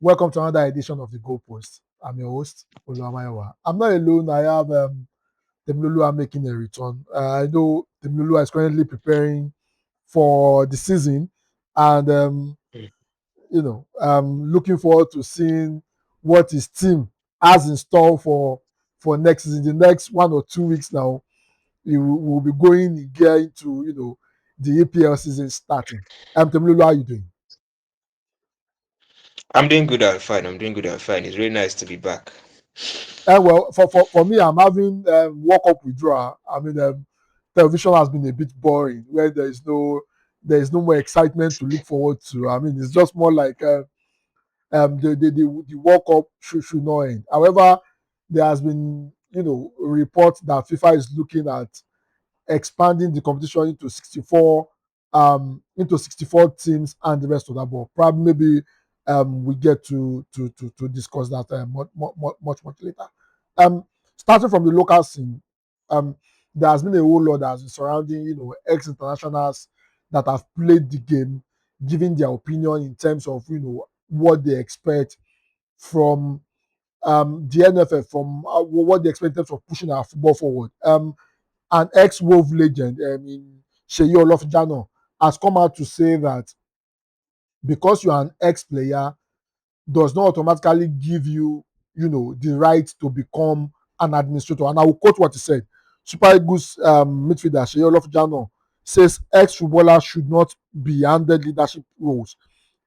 Welcome to another edition of the Goalpost. I'm your host, Oluwamayowa. I'm not alone. I have Temiloluwa making a return. I know Temiloluwa is currently preparing for the season, and looking forward to seeing what his team has in store for next season. The next 1 or 2 weeks now, we will be going again into the APL season starting. Temiloluwa, how are you doing? I'm doing good and fine. I'm doing good and fine. It's really nice to be back. Well, for me, I'm having World Cup withdrawal. I mean, television has been a bit boring, where there is no more excitement to look forward to. I mean, it's just more like the World Cup should not end. However, there has been reports that FIFA is looking at expanding the competition into 64 teams and the rest of that. But probably maybe we get to discuss that much later. Starting from the local scene, um, there has been a whole lot that has been surrounding ex internationals that have played the game, giving their opinion in terms of what they expect from the NFF, from what they expect in terms of pushing our football forward. An ex-Wolf legend in Seyi Olofijano has come out to say that because you are an ex-player does not automatically give you, the right to become an administrator. And I will quote what he said. Super Eagles midfielder Seyi Olofijano says ex-footballers should not be handed leadership roles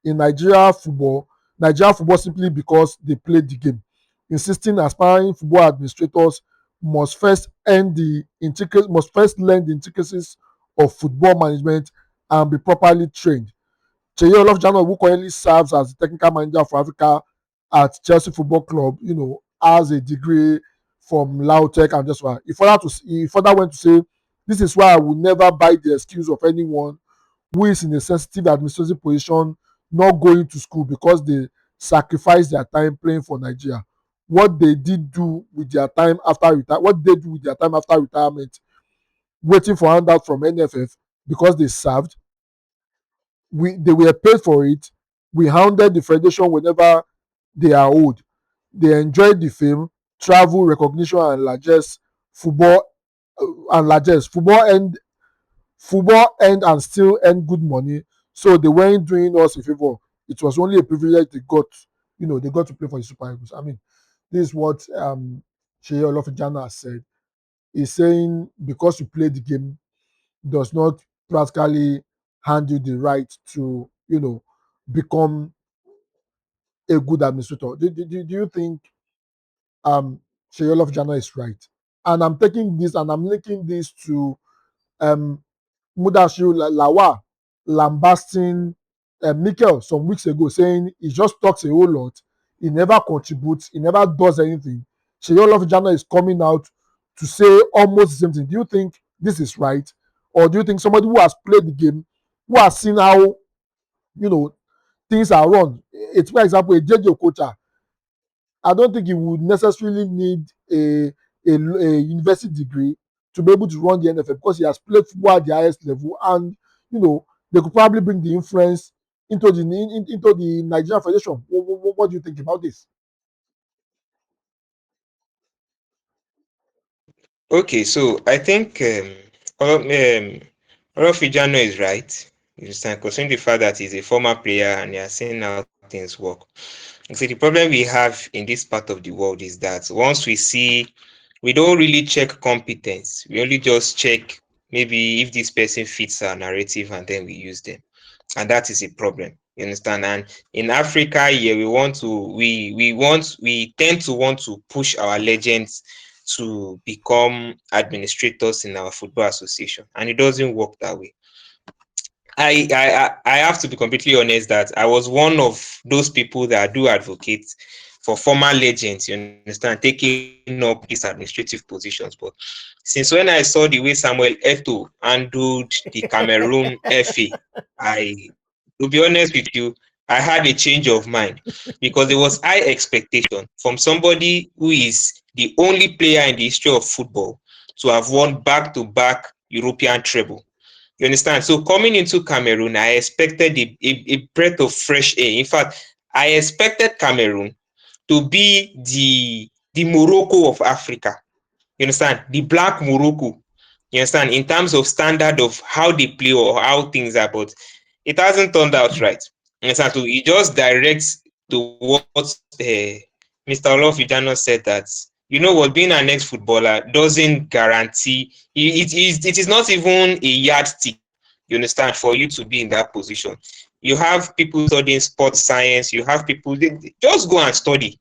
in Nigeria football simply because they played the game, insisting aspiring football administrators must first learn the intricacies of football management and be properly trained. Seyi Olofijano, who currently serves as the technical manager for Africa at Chelsea Football Club, has a degree from Lautech and just one. He further went to say, "This is why I will never buy the excuse of anyone who is in a sensitive administrative position not going to school because they sacrifice their time playing for Nigeria. What they do with their time after retirement, waiting for handout from NFF because they served. They were paid for it. We hounded the federation whenever they are owed. They enjoyed the fame, travel, recognition, and largesse. Football football earned and still earn good money, so they weren't doing us a favor. It was only a privilege they got to play for the Super Eagles." I mean, this is what Seyi Olofijana has said. He's saying because you play the game does not practically hand you the right to become a good administrator. Do you think Seyi Olofijana is right? And I'm taking this and I'm linking this to um Mudashiru Lawal lambasting Mikel some weeks ago, saying he just talks a whole lot, he never contributes, he never does anything. Seyi Olofijana is coming out to say almost the same thing. Do you think this is right? Or do you think somebody who has played the game, who has seen how things are run, it's for example a JJ Okocha, I don't think he would necessarily need a university degree to be able to run the NFF because he has played football at the highest level, and they could probably bring the influence into the Nigerian Federation. What do you think about this? Okay, so I think Olofijano is right. You understand, considering the fact that he's a former player and he has seen how things work. You see, the problem we have in this part of the world is that once we don't really check competence. We only just check maybe if this person fits our narrative and then we use them. And that is a problem. You understand? And in Africa here, we tend to want to push our legends to become administrators in our football association, and it doesn't work that way. I have to be completely honest that I was one of those people that do advocate for former legends, you understand, taking up these administrative positions. But since when I saw the way Samuel Eto'o handled the Cameroon FA, I, to be honest with you, I had a change of mind because there was high expectation from somebody who is the only player in the history of football to have won back-to-back European treble. You understand? So coming into Cameroon, I expected a breath of fresh air. In fact, I expected Cameroon to be the Morocco of Africa. You understand? The black Morocco. You understand? In terms of standard of how they play or how things are, but it hasn't turned out right. You understand? So he just directs to what Mr. Olofijano said, that you know what, being an ex-footballer doesn't guarantee it is not even a yardstick, you understand, for you to be in that position. You have people studying sports science, you have people, they just go and study.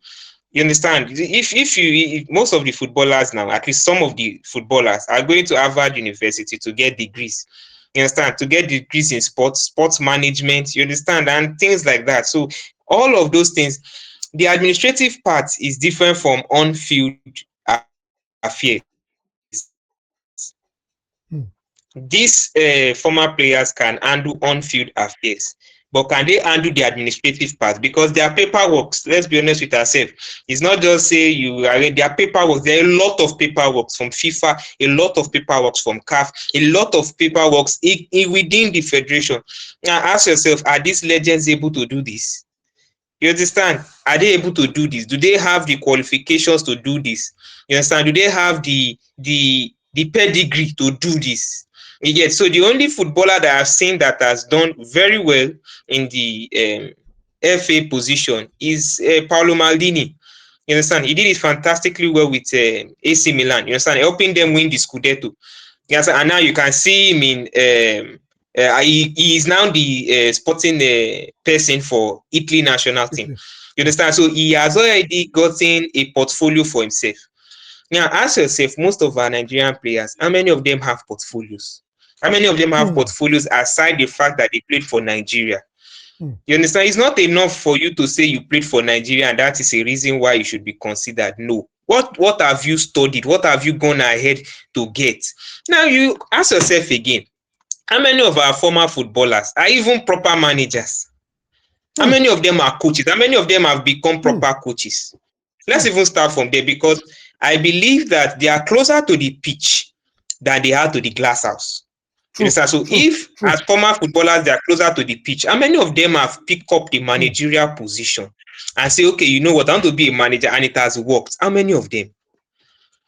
You understand? If most of the footballers now, at least some of the footballers, are going to Harvard University to get degrees. You understand? To get degrees in sports management, you understand, and things like that. So all of those things, the administrative part is different from on-field affairs. Hmm. These former players can handle on-field affairs, but can they handle the administrative part? Because their paperwork, let's be honest with ourselves, it's not just say you are their paperwork. There are a lot of paperwork from FIFA, a lot of paperwork from CAF, a lot of paperwork within the federation. Now ask yourself, are these legends able to do this? You understand? Are they able to do this? Do they have the qualifications to do this? You understand? Do they have the pedigree to do this? You get? So the only footballer that I've seen that has done very well in the FA position is Paolo Maldini. You understand? He did it fantastically well with AC Milan. You understand? Helping them win the Scudetto. Yes, and now you can see him in he is now the sporting person for Italy national team. Italy. You understand? So he has already gotten a portfolio for himself. Now ask yourself, most of our Nigerian players, how many of them have portfolios? How many of them have Hmm. portfolios aside the fact that they played for Nigeria? Hmm. You understand? It's not enough for you to say you played for Nigeria and that is a reason why you should be considered. No. What have you studied? What have you gone ahead to get? Now you ask yourself again, how many of our former footballers are even proper managers? How Hmm. many of them are coaches? How many of them have become Hmm. proper coaches? Hmm. Let's even start from there, because I believe that they are closer to the pitch than they are to the glass house. You True. understand? So True. if True. as former footballers they are closer to the pitch, how many of them have picked up the Hmm. managerial position and say, okay, you know what, I want to be a manager, and it has worked? How many of them?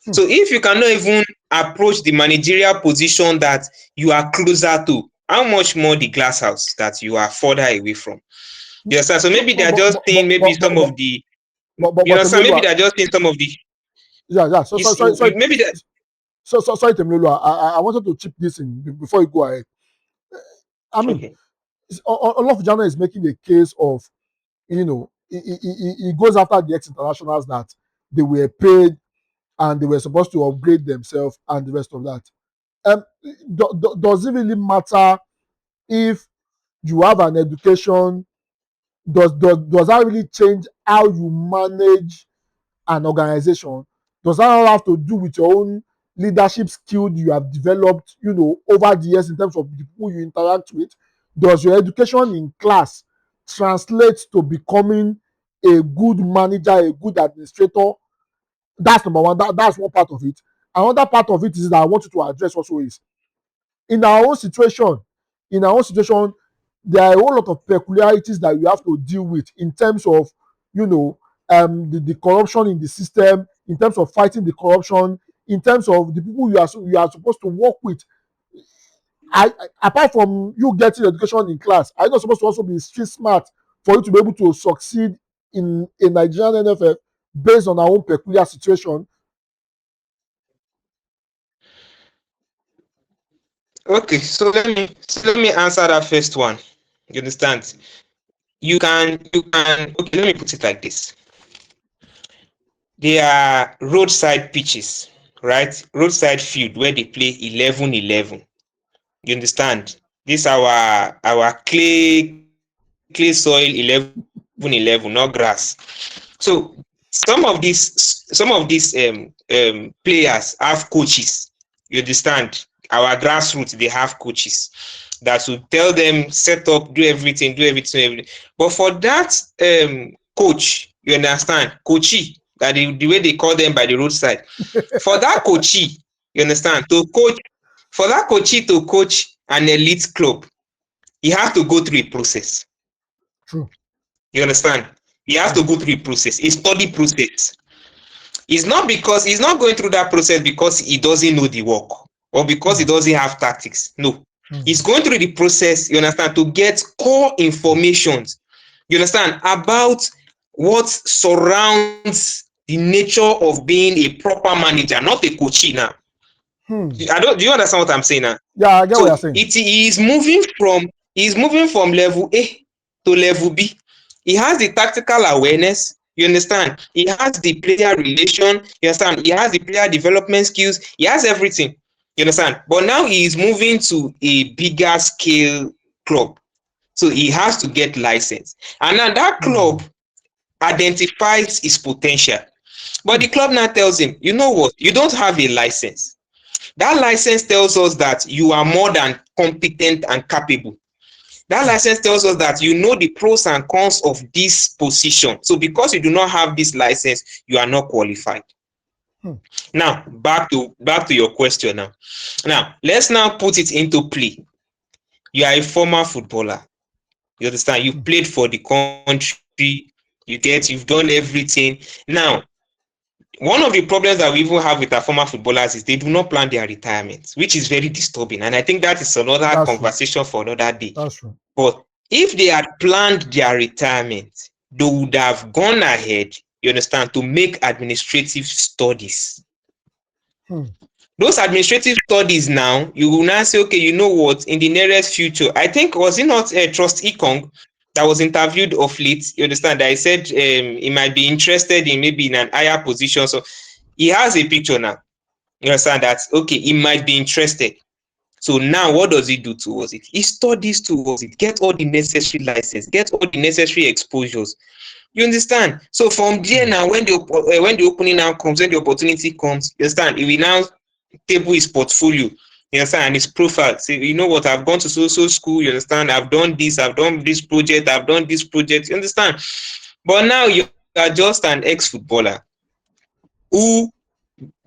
Hmm. So if you cannot even approach the managerial position that you are closer to, how much more the glass house that you are further away from? You understand? So maybe they are just saying, maybe some of the, you But understand, maybe Temilolu, they are just saying some of the, yeah. So sorry, maybe that, sorry, Temilolu. I wanted to chip this in before you go ahead. I mean, okay. Olofijana is making a case of, he goes after the ex-internationals that they were paid and they were supposed to upgrade themselves and the rest of that. Um, does it really matter if you have an education? Does that really change how you manage an organization? Does that all have to do with your own leadership skill you have developed, over the years in terms of the people you interact with? Does your education in class translate to becoming a good manager, a good administrator? That's number one. That's one part of it. Another part of it is that I want you to address also is in our own situation, in our own situation, there are a whole lot of peculiarities that you have to deal with in terms of, the corruption in the system, in terms of fighting the corruption, in terms of the people you are supposed to work with. Apart from you getting education in class, are you not supposed to also be street smart for you to be able to succeed in a Nigerian NFF based on our own peculiar situation? Okay, so let me answer that first one. You understand? You can okay, let me put it like this. They are roadside pitches, right? Roadside field where they play 11-11. You understand? This our clay soil 11-11, not grass. So some of these players have coaches. You understand? Our grassroots, they have coaches that will tell them set up, do everything. But for that coach, you understand, coachy, that the way they call them by the roadside, for that coachy, you understand, to coach, for that coachy to coach an elite club, he has to go through a process. True. You understand? He has to go through a process, a study process. It's not because he's not going through that process because he doesn't know the work or because he doesn't have tactics. No, he's going through the process, you understand, to get core information, you understand, about what surrounds the nature of being a proper manager, not a coach now. Do you understand what I'm saying now? Yeah, I get what you're So saying. it is moving from level A to level B. He has the tactical awareness, you understand? He has the player relation, you understand? He has the player development skills, he has everything, you understand? But now he is moving to a bigger scale club. So he has to get license. And now that club identifies his potential. But the club now tells him, you know what? You don't have a license. That license tells us that you are more than competent and capable. That license tells us that you know the pros and cons of this position. So because you do not have this license, you are not qualified. Now, back to your question now. Now, let's now put it into play. You are a former footballer. You understand? You played for the country. You've done everything. Now, one of the problems that we even have with our former footballers is they do not plan their retirement, which is very disturbing. And I think that is another That's true. conversation for another day. That's true. But if they had planned their retirement, they would have gone ahead, you understand, to make administrative studies. Those administrative studies now, you will now say, okay, you know what, in the nearest future, I think, was it not Trust Ekong that was interviewed of late, you understand, that he said he might be interested in maybe in an higher position. So he has a picture now, you understand, that, okay, he might be interested. So now what does he do towards it? He studies towards it, get all the necessary license, get all the necessary exposures. You understand? So from there now, when the opening now comes, when the opportunity comes, you understand, he will now table his portfolio, you understand, and his profile. Say, you know what, I've gone to so school, you understand, I've done this project, you understand. But now you are just an ex-footballer who,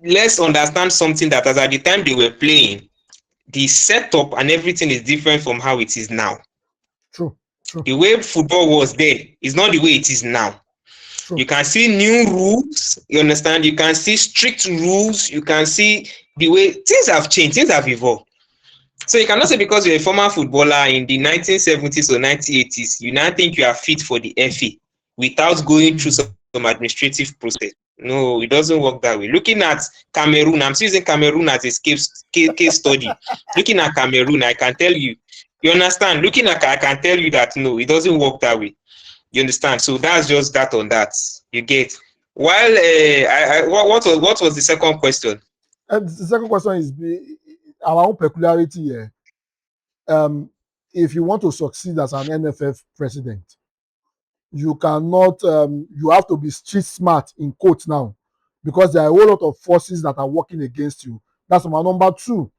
let's understand something, that as at the time they were playing, the setup and everything is different from how it is now. True. True. The way football was there is not the way it is now. True. You can see new rules, you understand, you can see strict rules, you can see the way things have changed, things have evolved. So you cannot say because you're a former footballer in the 1970s or 1980s, you now think you are fit for the FA without going through some administrative process. No, it doesn't work that way. Looking at Cameroon, I'm still using Cameroon as a case study. Looking at Cameroon, I can tell you, you understand? I can tell you that no, it doesn't work that way. You understand? So that's just that on that. You get. While what was the second question? And the second question is our own peculiarity here. If you want to succeed as an NFF president, you cannot. You have to be street smart in quotes now, because there are a whole lot of forces that are working against you. That's number two.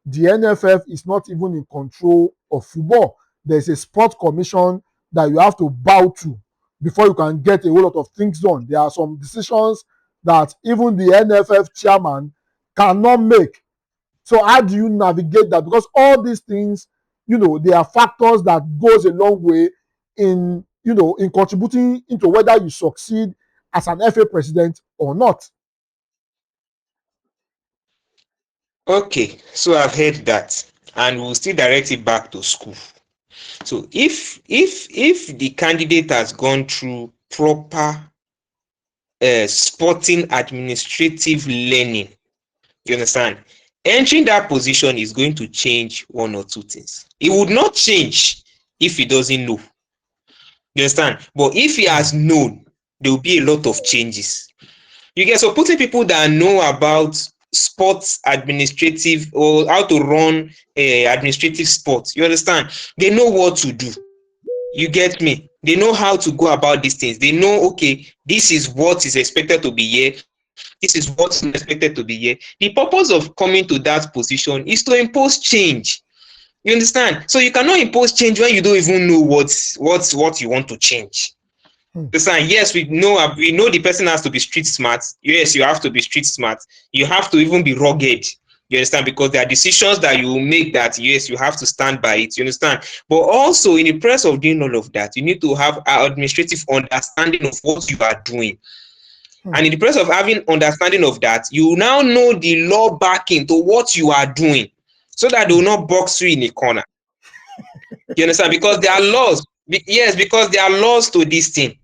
The NFF is not even in control of football. There's a sport commission that you have to bow to before you can get a whole lot of things done. There are some decisions that even the NFF chairman cannot make. So how do you navigate that? Because all these things, there are factors that goes a long way in, in contributing into whether you succeed as an FA president or not. Okay, so I've heard that, and we'll still direct it back to school. So if the candidate has gone through proper sporting administrative learning, you understand, entering that position is going to change one or two things. It would not change if he doesn't know. You understand? But if he has known, there will be a lot of changes. You get, so putting people that know about sports administrative or how to run administrative sports, you understand, they know what to do. You get me? They know how to go about these things. They know, okay, this is what is expected to be here, this is what is expected to be here. The purpose of coming to that position is to impose change. You understand? So you cannot impose change when you don't even know what you want to change. Listen, yes, we know the person has to be street smart. Yes, you have to be street smart. You have to even be rugged. You understand? Because there are decisions that you make that, yes, you have to stand by it. You understand? But also, in the process of doing all of that, you need to have an administrative understanding of what you are doing. And in the process of having understanding of that, you now know the law backing to what you are doing, so that they will not box you in a corner. You understand? Because there are laws. Yes, because there are laws to this thing.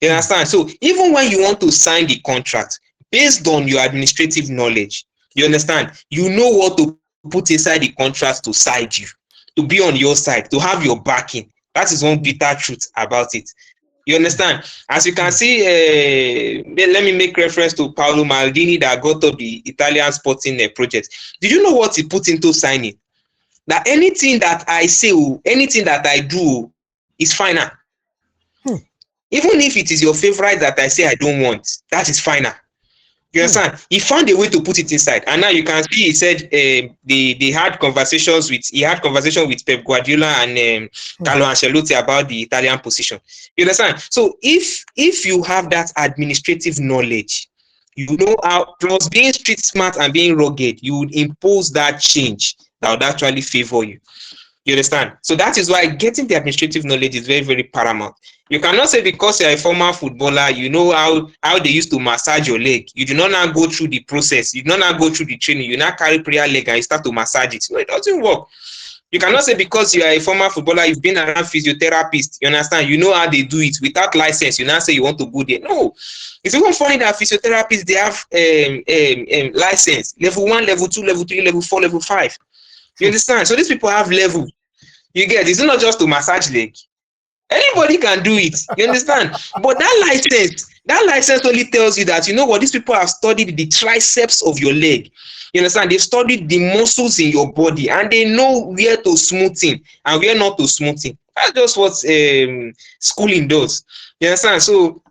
You understand? So even when you want to sign the contract, based on your administrative knowledge, you understand, you know what to put inside the contract to side you, to be on your side, to have your backing. That is one bitter truth about it. You understand? As you can see, let me make reference to Paolo Maldini that got up the Italian sporting project. Did you know what he put into signing? That anything that I say, anything that I do is final. Even if it is your favorite that I say I don't want, that is final. You understand? He found a way to put it inside, and now you can see. He said they had conversations with Pep Guardiola and Carlo Ancelotti about the Italian position. You understand? So if you have that administrative knowledge, you know how, plus being street smart and being rugged, you would impose that change that would actually favor you. You understand? So that is why getting the administrative knowledge is very, very paramount. You cannot say because you're a former footballer, you know how they used to massage your leg. You do not now go through the process. You do not now go through the training. You now carry prayer leg and you start to massage it. No, it doesn't work. You cannot say because you are a former footballer, you've been around physiotherapists, you understand, you know how they do it without license. You now say you want to go there. No. It's even funny that physiotherapists, they have license, level 1, level 2, level 3, level 4, level 5. You understand? So these people have level. You get, it's not just to massage leg. Anybody can do it. You understand? But that license only tells you that, you know what, these people have studied the triceps of your leg. You understand? They've studied the muscles in your body, and they know where to smoothing and where not to smoothing. That's just what schooling does. You understand? So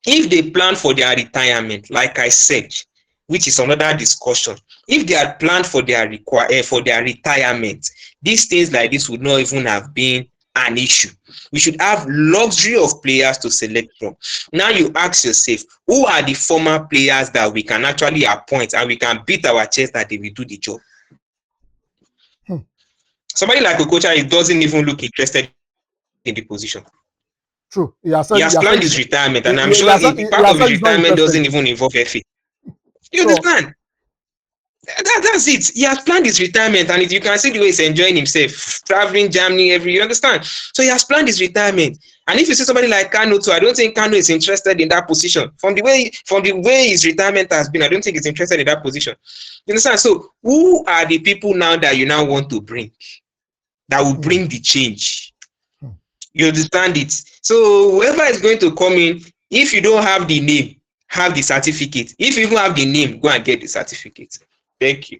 if they plan for their retirement, like I said, which is another discussion, if they had planned for their retirement, these things like this would not even have been an issue. We should have luxury of players to select from. Now you ask yourself, who are the former players that we can actually appoint and we can beat our chest that they will do the job? Somebody like Okocha, he doesn't even look interested in the position. True. He has planned his retirement, and I'm sure part of his retirement doesn't even involve FA. You understand? That's it. He has planned his retirement, and you can see the way he's enjoying himself, traveling Germany you understand? So he has planned his retirement. And if you see somebody like Kano too, I don't think Kano is interested in that position. From the way his retirement has been, I don't think he's interested in that position. You understand? So who are the people now that you now want to bring that will bring the change? You understand it? So whoever is going to come in, if you don't have the name, have the certificate. If you even have the name, go and get the certificate. Thank you.